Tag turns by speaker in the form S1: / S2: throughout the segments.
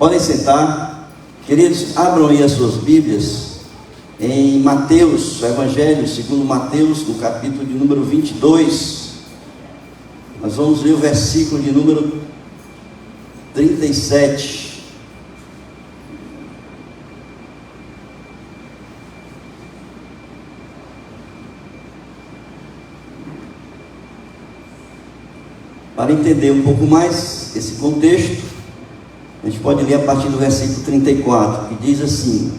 S1: Podem sentar. Queridos, abram aí as suas Bíblias em Mateus, o Evangelho segundo Mateus, no capítulo de número 22. Nós vamos ler o versículo de número 37. Para entender um pouco mais esse contexto, a gente pode ler a partir do versículo 34, que diz assim: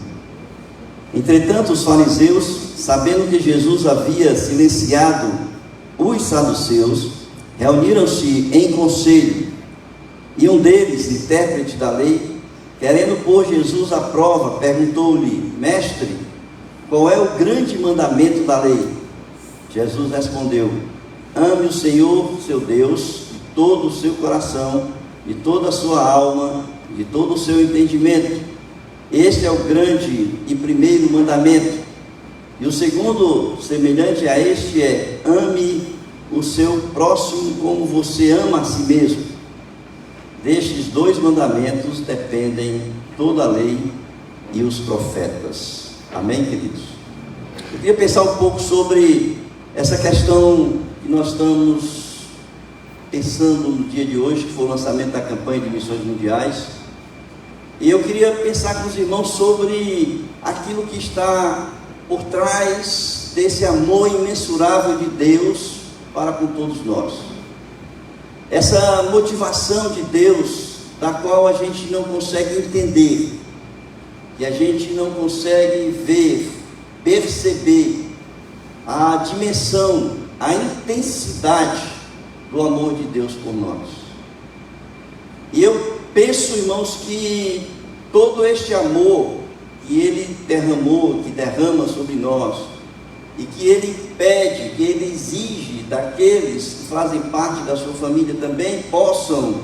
S1: Entretanto, os fariseus, sabendo que Jesus havia silenciado os saduceus, reuniram-se em conselho, e um deles, intérprete da lei, querendo pôr Jesus à prova, perguntou-lhe: Mestre, qual é o grande mandamento da lei? Jesus respondeu: Ame o Senhor, seu Deus, de todo o seu coração, de toda a sua alma, de todo o seu entendimento. Este é o grande e primeiro mandamento. E o segundo, semelhante a este, é: ame o seu próximo como você ama a si mesmo. Destes dois mandamentos dependem toda a lei e os profetas. Amém, queridos? Eu queria pensar um pouco sobre essa questão que nós estamos pensando no dia de hoje, que foi o lançamento da campanha de missões mundiais. E eu queria pensar com os irmãos sobre aquilo que está por trás desse amor imensurável de Deus para com todos nós. Essa motivação de Deus, da qual a gente não consegue entender, que a gente não consegue ver, perceber a dimensão, a intensidade do amor de Deus por nós. E eu penso, irmãos, que todo este amor que Ele derramou, que derrama sobre nós, e que Ele pede, que Ele exige daqueles que fazem parte da sua família também possam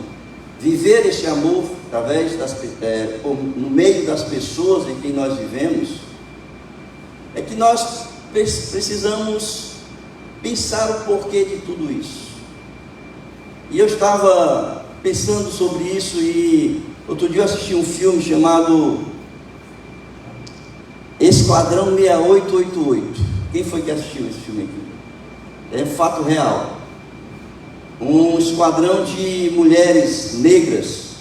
S1: viver este amor através no meio das pessoas em quem nós vivemos, é que nós precisamos pensar o porquê de tudo isso. E eu estava pensando sobre isso, e outro dia eu assisti um filme chamado Esquadrão 6888. Quem foi que assistiu esse filme aqui? É um fato real. Um esquadrão de mulheres negras,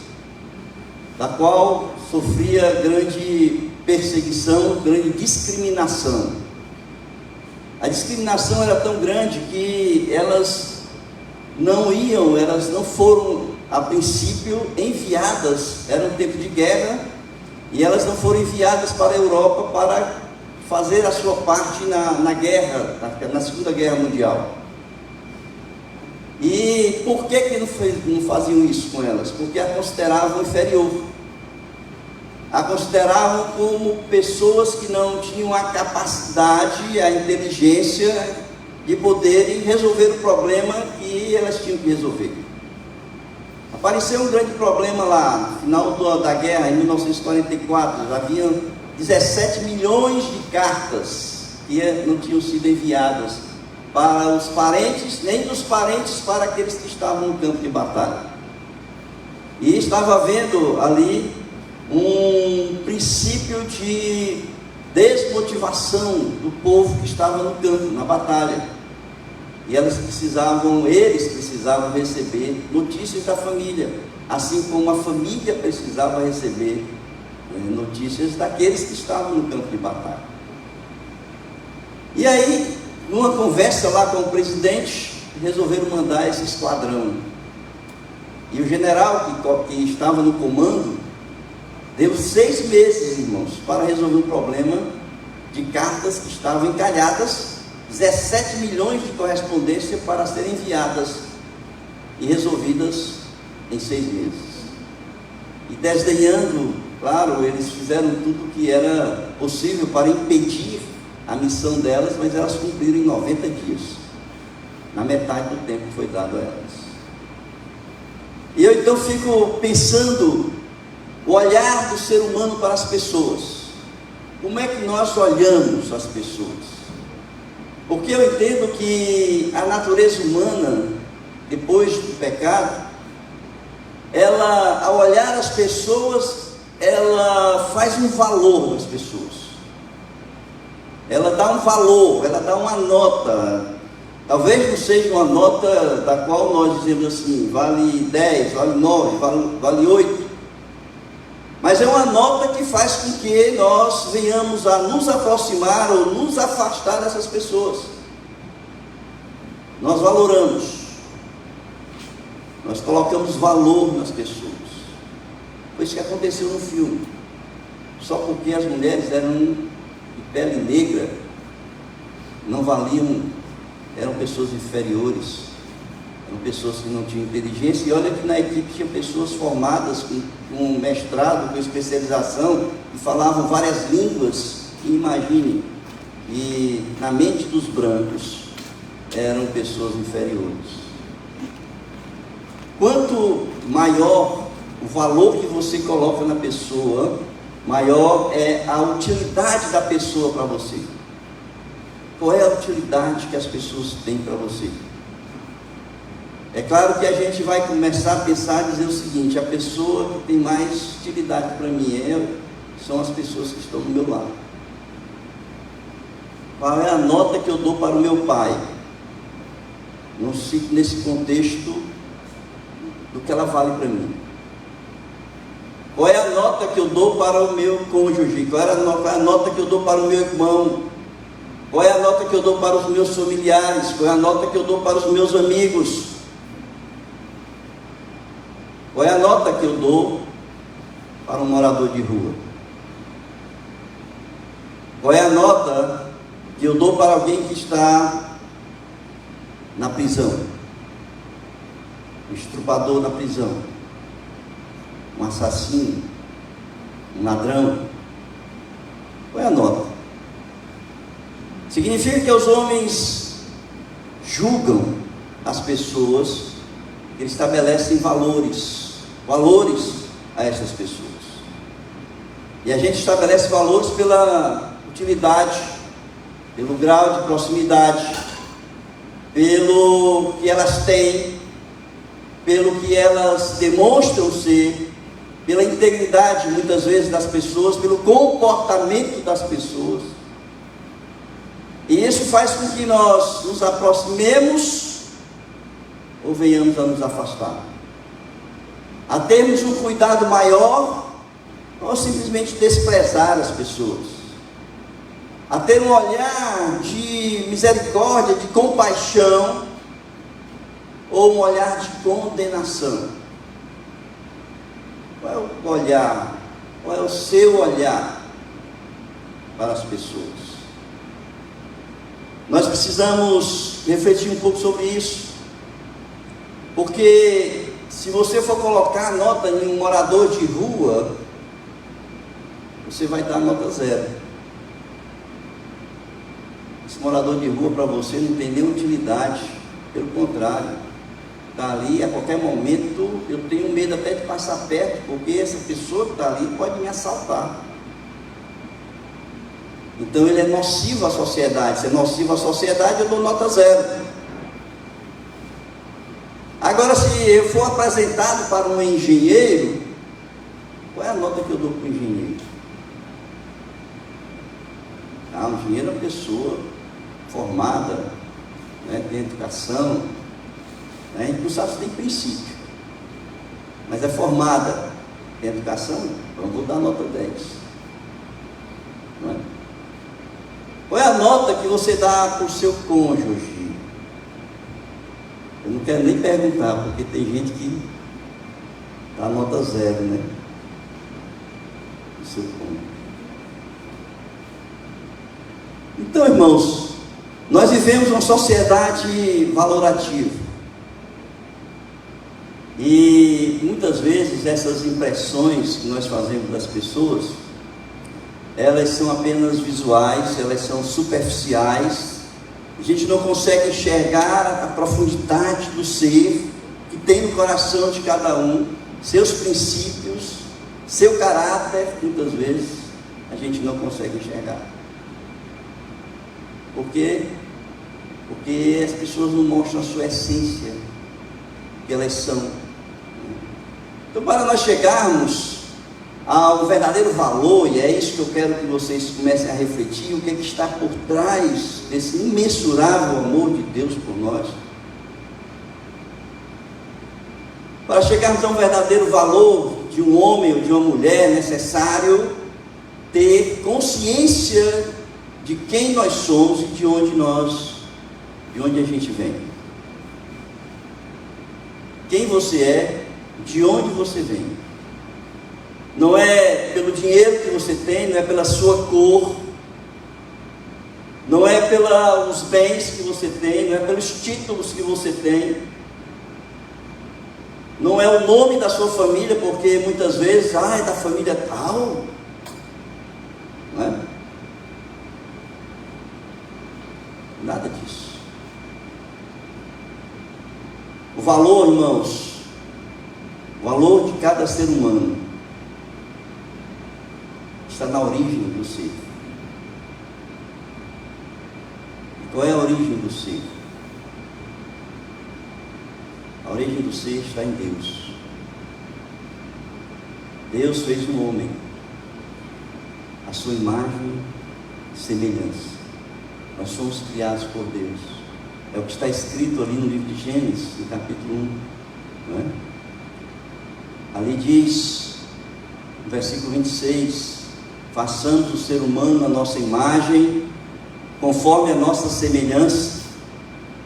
S1: da qual sofria grande perseguição, grande discriminação. A discriminação era tão grande que elas não foram a princípio enviadas, era um tempo de guerra, e elas não foram enviadas para a Europa para fazer a sua parte na guerra, na Segunda Guerra Mundial. E por que não faziam isso com elas? Porque a consideravam inferior, a consideravam como pessoas que não tinham a capacidade, a inteligência de poderem resolver o problema que elas tinham que resolver. Apareceu um grande problema lá, no final da guerra, em 1944, havia 17 milhões de cartas que não tinham sido enviadas para os parentes, nem dos parentes para aqueles que estavam no campo de batalha. E estava havendo ali um princípio de desmotivação do povo que estava no campo, na batalha. E eles precisavam receber notícias da família, assim como a família precisava receber notícias daqueles que estavam no campo de batalha. E aí, numa conversa lá com o presidente, resolveram mandar esse esquadrão. E o general que estava no comando deu 6 meses, irmãos, para resolver um problema de cartas que estavam encalhadas, 17 milhões de correspondência para serem enviadas e resolvidas em 6 meses. E desdenhando, claro, eles fizeram tudo o que era possível para impedir a missão delas, mas elas cumpriram em 90 dias, na metade do tempo que foi dado a elas. E eu então fico pensando o olhar do ser humano para as pessoas. Como é que nós olhamos as pessoas? Porque eu entendo que a natureza humana, depois do pecado, ela, ao olhar as pessoas, ela faz um valor nas pessoas. Ela dá um valor, ela dá uma nota. Talvez não seja uma nota da qual nós dizemos assim, vale 10, vale 9, vale 8. Mas é uma nota que faz com que nós venhamos a nos aproximar ou nos afastar dessas pessoas. Nós valoramos. Nós colocamos valor nas pessoas. Foi isso que aconteceu no filme. Só porque as mulheres eram de pele negra, não valiam, eram pessoas inferiores, eram pessoas que não tinham inteligência. E olha que na equipe tinha pessoas formadas com mestrado, com especialização, e falavam várias línguas. E imagine, e na mente dos brancos eram pessoas inferiores. Quanto maior o valor que você coloca na pessoa, maior é a utilidade da pessoa para você. Qual é a utilidade que as pessoas têm para você? É claro que a gente vai começar a pensar e dizer o seguinte: a pessoa que tem mais utilidade para mim são as pessoas que estão do meu lado. Qual é a nota que eu dou para o meu pai? Nesse contexto do que ela vale para mim. Qual é a nota que eu dou para o meu cônjuge? Qual é a nota que eu dou para o meu irmão? Qual é a nota que eu dou para os meus familiares? Qual é a nota que eu dou para os meus amigos? Qual é a nota que eu dou para um morador de rua? Qual é a nota que eu dou para alguém que está na prisão? Um estrupador na prisão, um assassino, um ladrão. Qual é a nota? Significa que os homens julgam as pessoas, eles estabelecem valores a essas pessoas. E a gente estabelece valores pela utilidade, pelo grau de proximidade, pelo que elas têm, pelo que elas demonstram ser, pela integridade muitas vezes das pessoas, pelo comportamento das pessoas. E isso faz com que nós nos aproximemos ou venhamos a nos afastar, a termos um cuidado maior ou simplesmente desprezar as pessoas, a ter um olhar de misericórdia, de compaixão, ou um olhar de condenação. Qual é o olhar? Qual é o seu olhar para as pessoas? Nós precisamos refletir um pouco sobre isso, porque se você for colocar nota em um morador de rua, você vai dar nota 0. Esse morador de rua para você não tem nenhuma utilidade, pelo contrário, está ali, a qualquer momento eu tenho medo até de passar perto, porque essa pessoa que está ali pode me assaltar. Então ele é nocivo à sociedade. Se é nocivo à sociedade, eu dou nota 0. Agora, se eu for apresentado para um engenheiro, qual é a nota que eu dou para o engenheiro? O engenheiro é uma pessoa formada, tem educação, a gente não sabe se tem princípio, mas é formada, tem educação, então vou dar nota 10. Não é? Qual é a nota que você dá para o seu cônjuge? Eu não quero nem perguntar, porque tem gente que dá nota 0, né? O seu cônjuge. Então, irmãos, nós vivemos uma sociedade valorativa. E muitas vezes essas impressões que nós fazemos das pessoas, elas são apenas visuais, elas são superficiais. A gente não consegue enxergar a profundidade do ser que tem no coração de cada um, seus princípios, seu caráter. Muitas vezes a gente não consegue enxergar. Por quê? Porque as pessoas não mostram a sua essência, que elas são. Então, para nós chegarmos há um verdadeiro valor, e é isso que eu quero que vocês comecem a refletir, o que é que está por trás desse imensurável amor de Deus por nós. Para chegarmos a um verdadeiro valor de um homem ou de uma mulher, é necessário ter consciência de quem nós somos e de onde a gente vem. Quem você é, de onde você vem. Não é pelo dinheiro que você tem, não é pela sua cor, não é pelos bens que você tem, não é pelos títulos que você tem, não é o nome da sua família, porque muitas vezes, é da família tal, não é? Nada disso. O valor, irmãos, o valor de cada ser humano está na origem do ser. E qual é a origem do ser? A origem do ser está em Deus. Deus fez um homem, a sua imagem e semelhança. Nós somos criados por Deus. É o que está escrito ali no livro de Gênesis, no capítulo 1. Não é? Ali diz, no versículo 26, façamos o ser humano a nossa imagem, conforme a nossa semelhança,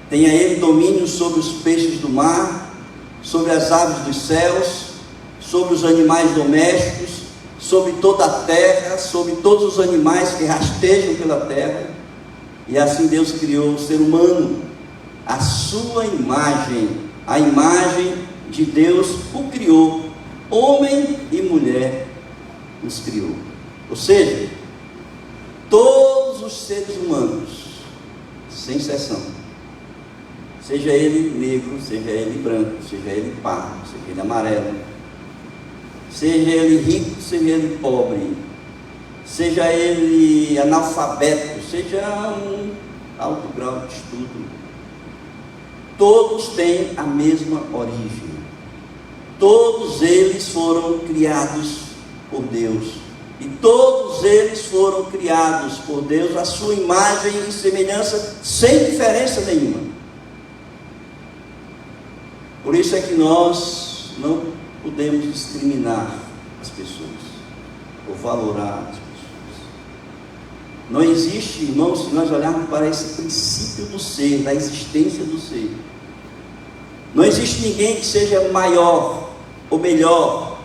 S1: tenha ele domínio sobre os peixes do mar, sobre as aves dos céus, sobre os animais domésticos, sobre toda a terra, sobre todos os animais que rastejam pela terra. E assim Deus criou o ser humano, a sua imagem, a imagem de Deus o criou, homem e mulher nos criou. Ou seja, todos os seres humanos, sem exceção, seja ele negro, seja ele branco, seja ele pardo, seja ele amarelo, seja ele rico, seja ele pobre, seja ele analfabeto, seja um alto grau de estudo, todos têm a mesma origem. Todos eles foram criados por Deus. E todos eles foram criados por Deus à sua imagem e semelhança, sem diferença nenhuma. Por isso é que nós não podemos discriminar as pessoas, ou valorar as pessoas. Não existe, irmãos, se nós olharmos para esse princípio do ser, da existência do ser, não existe ninguém que seja maior ou melhor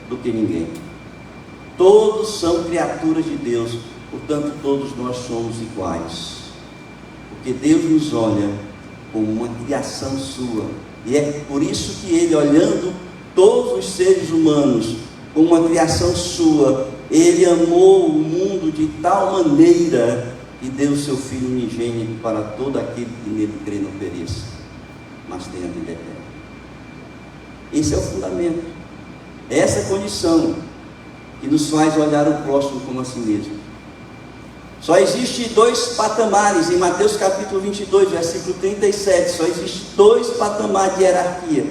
S1: do que ninguém. Todos são criaturas de Deus, portanto todos nós somos iguais, porque Deus nos olha como uma criação sua, e é por isso que Ele, olhando todos os seres humanos como uma criação sua, Ele amou o mundo de tal maneira que deu o seu Filho unigênito para todo aquele que nele crê não pereça, mas tenha vida eterna. Esse é o fundamento, essa é a condição que nos faz olhar o próximo como a si mesmo. Só existe dois patamares, em Mateus capítulo 22, versículo 37, só existe dois patamares de hierarquia.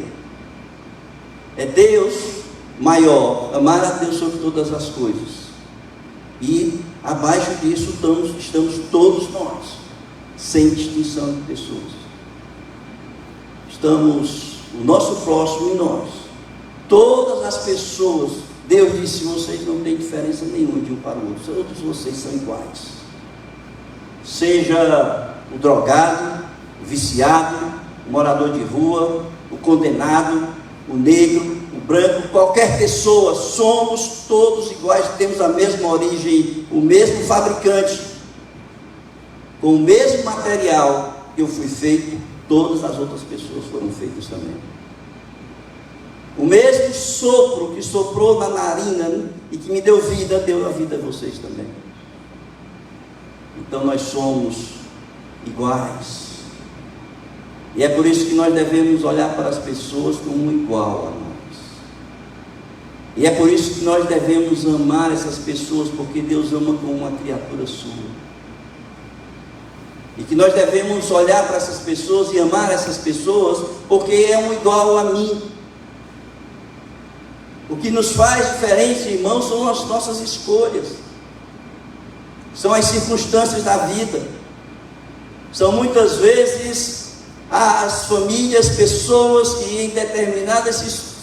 S1: É Deus maior, amar a Deus sobre todas as coisas, e abaixo disso estamos todos nós, sem distinção de pessoas. Estamos o nosso próximo e nós, todas as pessoas. Deus disse: vocês não têm diferença nenhuma de um para o outro, todos vocês são iguais. Seja o drogado, o viciado, o morador de rua, o condenado, o negro, o branco, qualquer pessoa, somos todos iguais, temos a mesma origem, o mesmo fabricante, com o mesmo material que eu fui feito, todas as outras pessoas foram feitas também. O mesmo sopro que soprou na narina e que me deu vida, deu a vida a vocês também. Então nós somos iguais. E é por isso que nós devemos olhar para as pessoas como igual a nós. E é por isso que nós devemos amar essas pessoas, porque Deus ama como uma criatura sua. E que nós devemos olhar para essas pessoas e amar essas pessoas, porque é um igual a mim. O que nos faz diferentes, irmãos, são as nossas escolhas, são as circunstâncias da vida, são muitas vezes as famílias, pessoas que em determinadas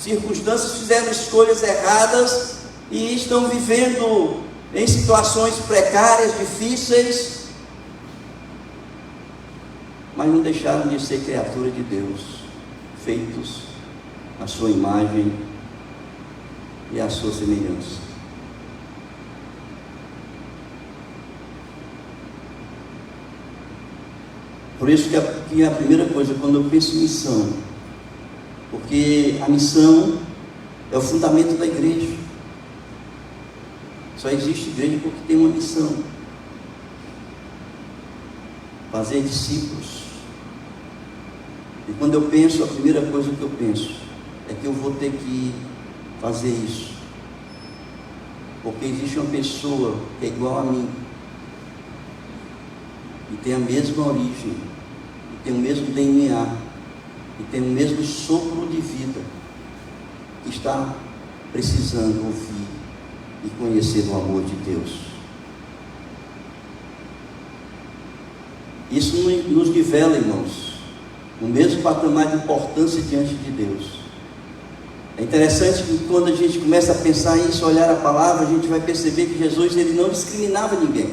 S1: circunstâncias fizeram escolhas erradas e estão vivendo em situações precárias, difíceis, mas não deixaram de ser criatura de Deus, feitos à sua imagem e à sua semelhança. Por isso que a primeira coisa, quando eu penso em missão, porque a missão é o fundamento da igreja. Só existe igreja porque tem uma missão: fazer discípulos. E quando eu penso, a primeira coisa que eu penso é que eu vou ter que fazer isso, porque existe uma pessoa que é igual a mim, e tem a mesma origem, e tem o mesmo DNA, e tem o mesmo sopro de vida, que está precisando ouvir e conhecer o amor de Deus. Isso nos nivela, irmãos, no mesmo patamar de importância diante de Deus. É interessante que quando a gente começa a pensar isso, olhar a palavra, a gente vai perceber que Jesus, ele não discriminava ninguém.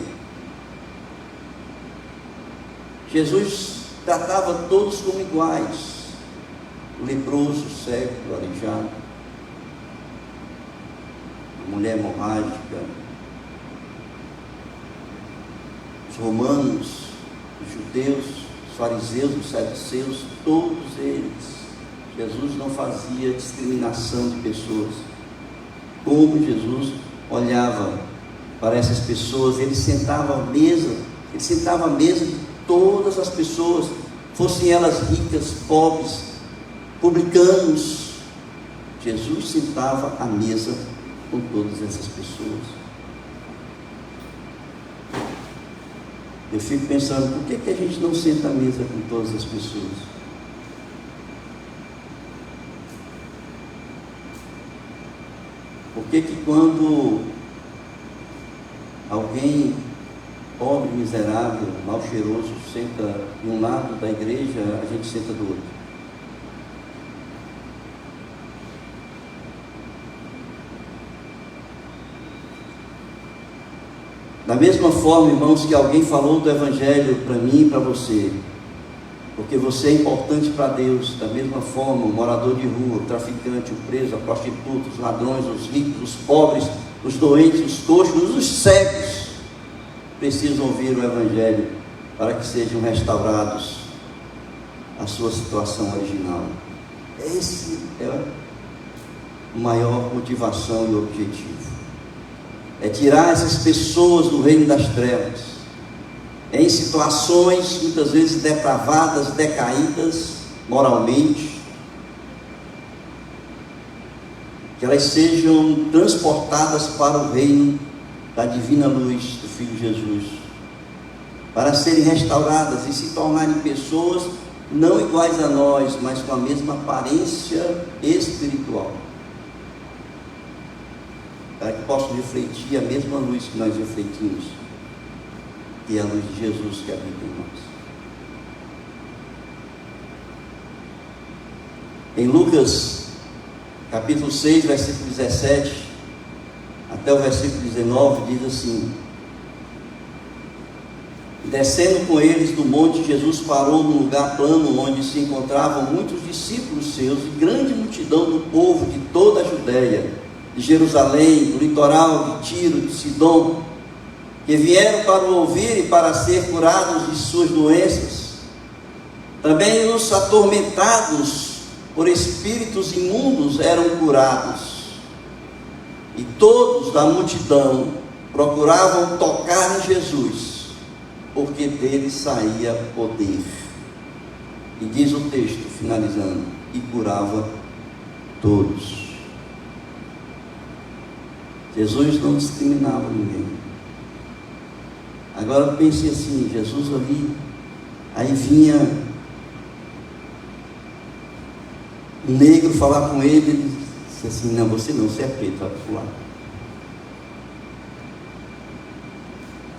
S1: Jesus tratava todos como iguais: o leproso, o cego, o aleijado, a mulher hemorrágica, os romanos, os judeus, os fariseus, os saduceus, todos eles. Jesus não fazia discriminação de pessoas. Como Jesus olhava para essas pessoas, ele sentava à mesa de todas as pessoas, fossem elas ricas, pobres, publicanos. Jesus sentava à mesa com todas essas pessoas. Eu fico pensando, por que a gente não senta à mesa com todas as pessoas? Por que quando alguém pobre, miserável, mal cheiroso senta de um lado da igreja, a gente senta do outro? Da mesma forma, irmãos, que alguém falou do Evangelho para mim e para você, porque você é importante para Deus, da mesma forma, o morador de rua, o traficante, o preso, a prostituta, os ladrões, os ricos, os pobres, os doentes, os coxos, os cegos, precisam ouvir o Evangelho para que sejam restaurados à sua situação original. Esse é a maior motivação e objetivo. É tirar essas pessoas do reino das trevas, em situações muitas vezes depravadas, decaídas moralmente, que elas sejam transportadas para o reino da divina luz do Filho Jesus, para serem restauradas e se tornarem pessoas não iguais a nós, mas com a mesma aparência espiritual, para que possam refletir a mesma luz que nós refletimos, que é a luz de Jesus que habita em nós. Em Lucas, capítulo 6, versículo 17, até o versículo 19, diz assim: descendo com eles do monte, Jesus parou num lugar plano, onde se encontravam muitos discípulos seus, e grande multidão do povo de toda a Judéia, de Jerusalém, do litoral de Tiro, de Sidom, que vieram para o ouvir e para ser curados de suas doenças. Também os atormentados por espíritos imundos eram curados. E todos da multidão procuravam tocar em Jesus, porque dele saía poder. E diz o texto, finalizando, e curava todos. Jesus não discriminava ninguém. Agora pense assim, Jesus ali, aí vinha um negro falar com ele, Disse assim: não, você não, você é preto, vai para o lado.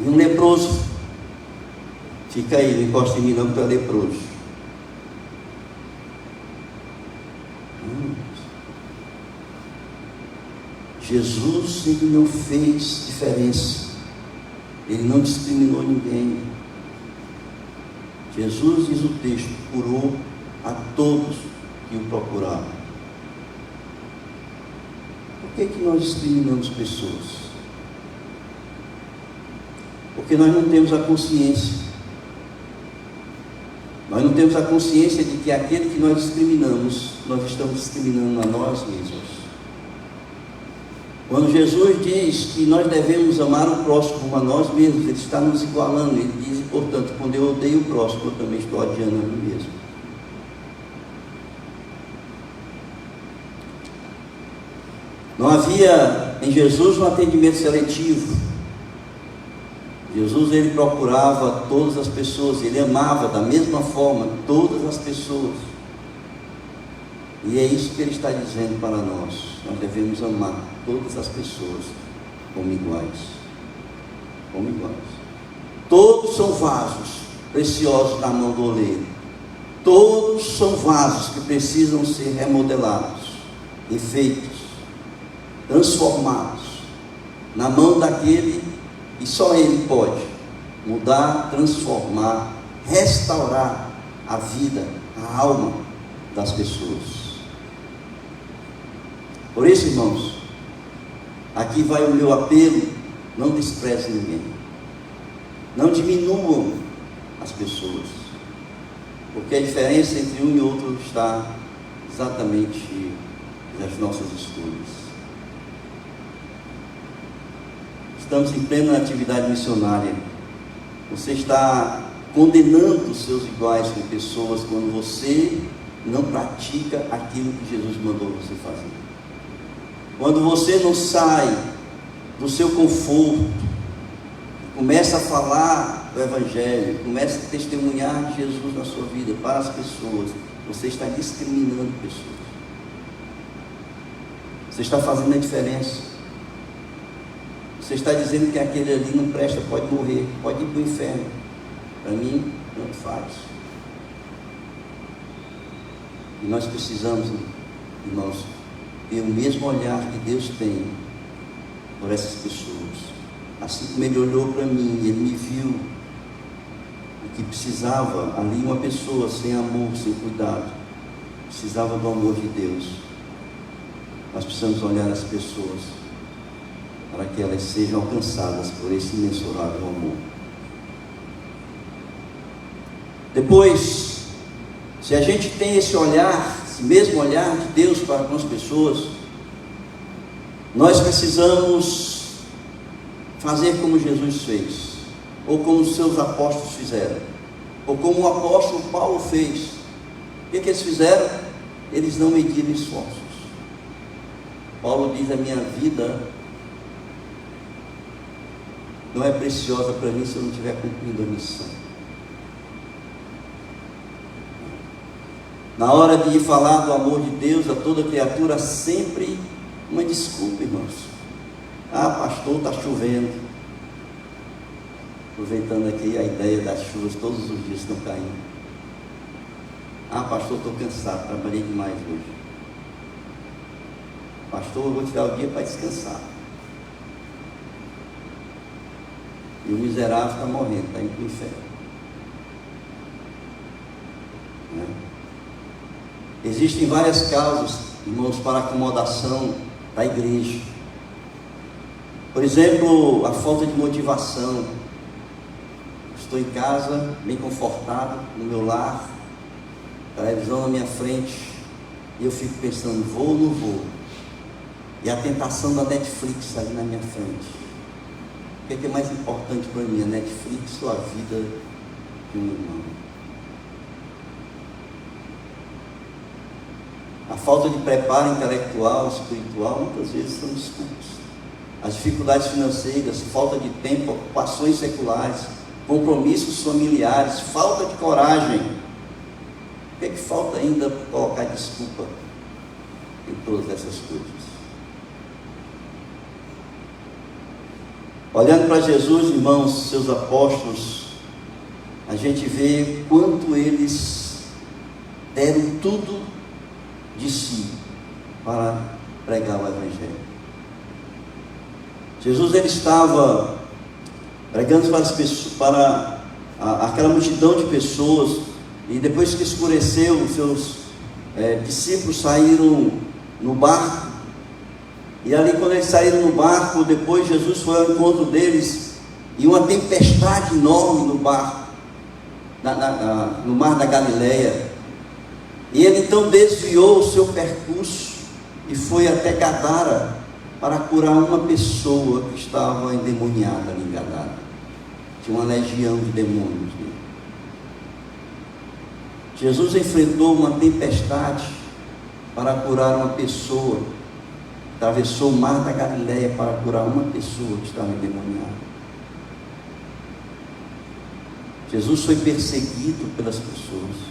S1: E um leproso: fica aí, não encosta em mim não, porque tu é leproso. Jesus, ele não fez diferença, ele não discriminou ninguém. Jesus, diz o texto, curou a todos que o procuravam. Por que nós discriminamos pessoas? Porque nós não temos a consciência. Nós não temos a consciência de que aquele que nós discriminamos, nós estamos discriminando a nós mesmos. Quando Jesus diz que nós devemos amar o próximo como a nós mesmos, Ele está nos igualando. Ele diz, portanto, quando eu odeio o próximo, eu também estou odiando a mim mesmo. Não havia em Jesus um atendimento seletivo. Jesus, ele procurava todas as pessoas, ele amava da mesma forma todas as pessoas. E é isso que ele está dizendo para nós. Nós devemos amar todas as pessoas como iguais. Como iguais. Todos são vasos preciosos na mão do oleiro. Todos são vasos que precisam ser remodelados, refeitos, transformados na mão daquele que só Ele pode mudar, transformar, restaurar a vida, a alma das pessoas. Por isso, irmãos, aqui vai o meu apelo: não despreze ninguém, não diminuam as pessoas, porque a diferença entre um e outro está exatamente nas nossas escolhas. Estamos em plena atividade missionária. Você está condenando os seus iguais com pessoas quando você não pratica aquilo que Jesus mandou você fazer. Quando você não sai do seu conforto, começa a falar do Evangelho, começa a testemunhar de Jesus na sua vida para as pessoas, você está discriminando pessoas. Você está fazendo a diferença. Você está dizendo que aquele ali não presta, pode morrer, pode ir para o inferno. Para mim, não faz. E nós precisamos, irmãos, ter o mesmo olhar que Deus tem por essas pessoas. Assim como Ele olhou para mim, Ele me viu, o que precisava ali, uma pessoa sem amor, sem cuidado, precisava do amor de Deus. Nós precisamos olhar as pessoas para que elas sejam alcançadas por esse imensurável amor. Depois, se a gente tem esse olhar, esse mesmo olhar de Deus para com as pessoas, nós precisamos fazer como Jesus fez, ou como os seus apóstolos fizeram, ou como o apóstolo Paulo fez. O que eles fizeram? Eles não mediram esforços. Paulo diz: a minha vida não é preciosa para mim se eu não estiver cumprindo a missão. Na hora de falar do amor de Deus a toda criatura, sempre uma desculpa, irmãos. Ah, pastor, está chovendo. Aproveitando aqui a ideia das chuvas, todos os dias estão caindo. Ah, pastor, estou cansado, trabalhei demais hoje. Pastor, eu vou tirar o dia para descansar. E o miserável está morrendo, está indo para o inferno. Né? Existem várias causas, irmãos, para a acomodação da igreja. Por exemplo, a falta de motivação. Estou em casa, bem confortável, no meu lar, televisão na minha frente, e eu fico pensando, vou ou não vou? E a tentação da Netflix ali na minha frente. O que é mais importante para mim, a Netflix ou a vida de um irmão? A falta de preparo intelectual, espiritual, muitas vezes são desculpas. As dificuldades financeiras, falta de tempo, ocupações seculares, compromissos familiares, falta de coragem. O que é que falta ainda para colocar desculpa? em todas essas coisas. Olhando para Jesus, irmãos, seus apóstolos, a gente vê quanto eles deram tudo de si para pregar o Evangelho. Jesus, ele estava pregando para as pessoas, para aquela multidão de pessoas, e depois que escureceu, os seus discípulos saíram no barco, e ali quando eles saíram no barco, depois Jesus foi ao encontro deles, e uma tempestade enorme no barco, no mar da Galileia, e ele então desviou o seu percurso, e foi até Gadara, para curar uma pessoa que estava endemoniada ali em Gadara. Tinha uma legião de demônios. Jesus enfrentou uma tempestade para curar uma pessoa, atravessou o mar da Galileia para curar uma pessoa que estava endemoniada. Jesus foi perseguido pelas pessoas.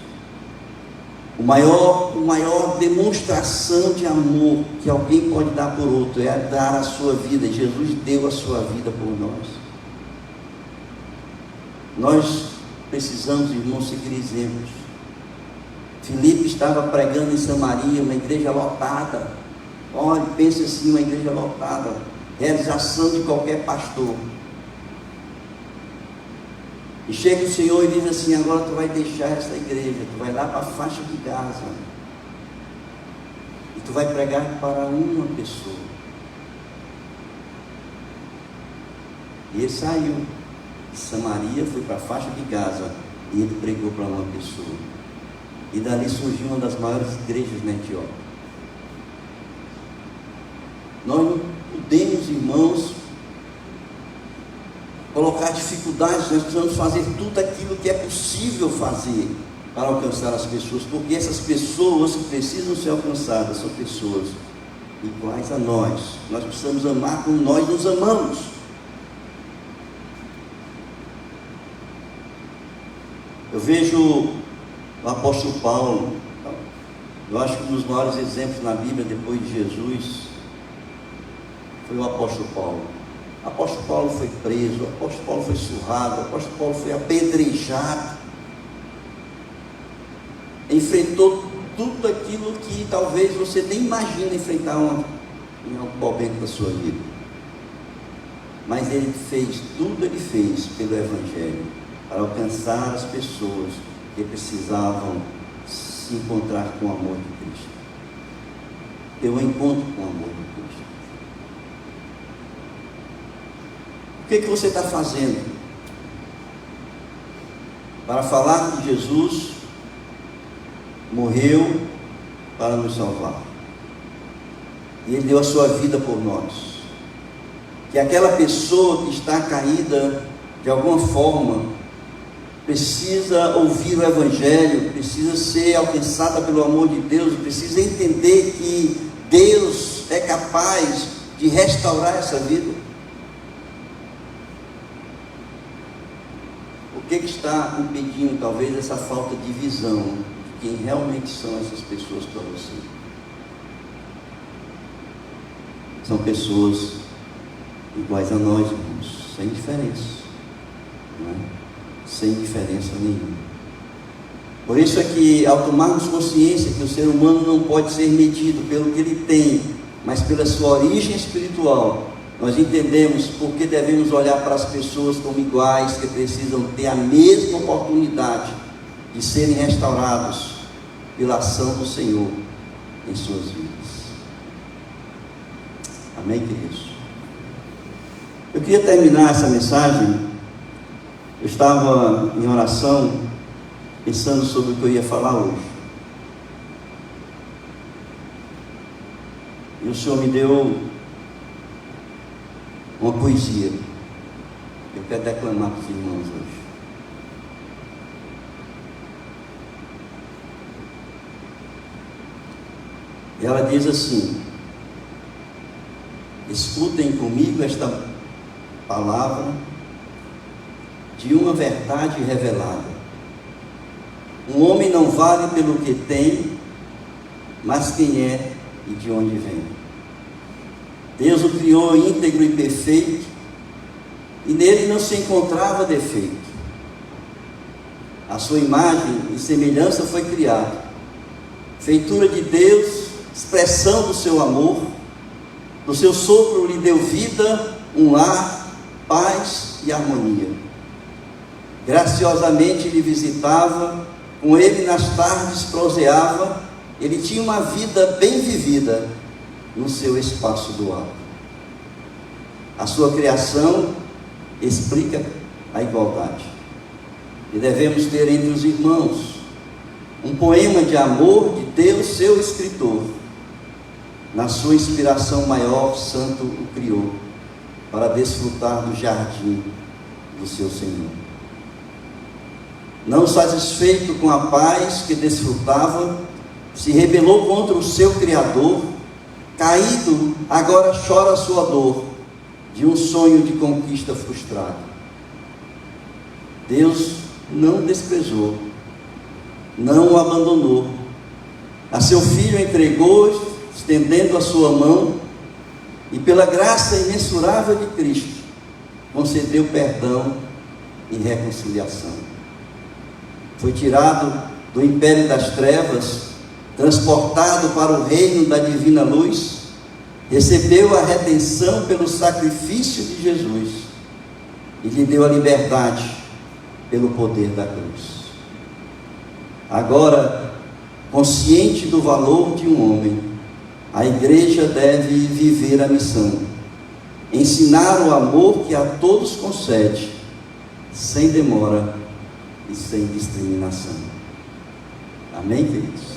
S1: O maior demonstração de amor que alguém pode dar por outro é dar a sua vida. Jesus deu a sua vida por nós. Nós precisamos, irmãos, seguir exemplos. Filipe estava pregando em Samaria, uma igreja lotada. Olha, pense assim, uma igreja lotada, realização de qualquer pastor. E chega o Senhor e diz assim: agora tu vai deixar essa igreja, tu vai lá para a faixa de Gaza, e tu vai pregar para uma pessoa. E ele saiu de Samaria, foi para a faixa de Gaza, e ele pregou para uma pessoa. E dali surgiu uma das maiores igrejas na Etiópia. Nós não podemos, irmãos, colocar dificuldades. Nós precisamos fazer tudo aquilo que é possível fazer para alcançar as pessoas, porque essas pessoas que precisam ser alcançadas são pessoas iguais a nós. Nós precisamos amar como nós nos amamos. Eu vejo o apóstolo Paulo, eu acho que um dos maiores exemplos na Bíblia depois de Jesus foi o apóstolo Paulo. O apóstolo Paulo foi preso, o apóstolo Paulo foi surrado, o apóstolo Paulo foi apedrejado, enfrentou tudo aquilo que talvez você nem imagina enfrentar em algum momento da sua vida. Mas ele fez, tudo ele fez pelo Evangelho, para alcançar as pessoas que precisavam se encontrar com o amor de Cristo, ter um encontro com o amor de Cristo. O que você está fazendo para falar que Jesus morreu para nos salvar, e Ele deu a sua vida por nós? Que aquela pessoa que está caída de alguma forma precisa ouvir o Evangelho, precisa ser alcançada pelo amor de Deus, precisa entender que Deus é capaz de restaurar essa vida. O que está impedindo talvez essa falta de visão de quem realmente são essas pessoas para você? São pessoas iguais a nós, irmãos, sem diferença, não é? Sem diferença nenhuma. Por isso é que, ao tomarmos consciência que o ser humano não pode ser medido pelo que ele tem, mas pela sua origem espiritual, nós entendemos por que devemos olhar para as pessoas como iguais, que precisam ter a mesma oportunidade de serem restaurados pela ação do Senhor em suas vidas. Amém, queridos? Eu queria terminar essa mensagem. Eu estava em oração, pensando sobre o que eu ia falar hoje. E o Senhor me deu uma poesia. Eu quero declamar para os irmãos hoje. E ela diz assim: escutem comigo esta palavra de uma verdade revelada. Um homem não vale pelo que tem, mas quem é e de onde vem. Deus o criou íntegro e perfeito, e nele não se encontrava defeito. A sua imagem e semelhança foi criado, feitura de Deus, expressão do seu amor, do seu sopro lhe deu vida, um lar, paz e harmonia. Graciosamente lhe visitava, com ele nas tardes proseava, ele tinha uma vida bem vivida no seu espaço doado. A sua criação explica a igualdade. E devemos ter entre os irmãos um poema de amor de Deus, seu escritor. Na sua inspiração maior, santo o criou, para desfrutar do jardim do seu Senhor. Não satisfeito com a paz que desfrutava, se rebelou contra o seu Criador. Caído, agora chora a sua dor, de um sonho de conquista frustrado. Deus não desprezou, não o abandonou. A seu Filho entregou, estendendo a sua mão, e pela graça imensurável de Cristo, concedeu perdão e reconciliação. Foi tirado do império das trevas, transportado para o reino da divina luz, recebeu a redenção pelo sacrifício de Jesus, e lhe deu a liberdade pelo poder da cruz. Agora, consciente do valor de um homem, a igreja deve viver a missão, ensinar o amor que a todos concede, sem demora e sem discriminação. Amém, queridos?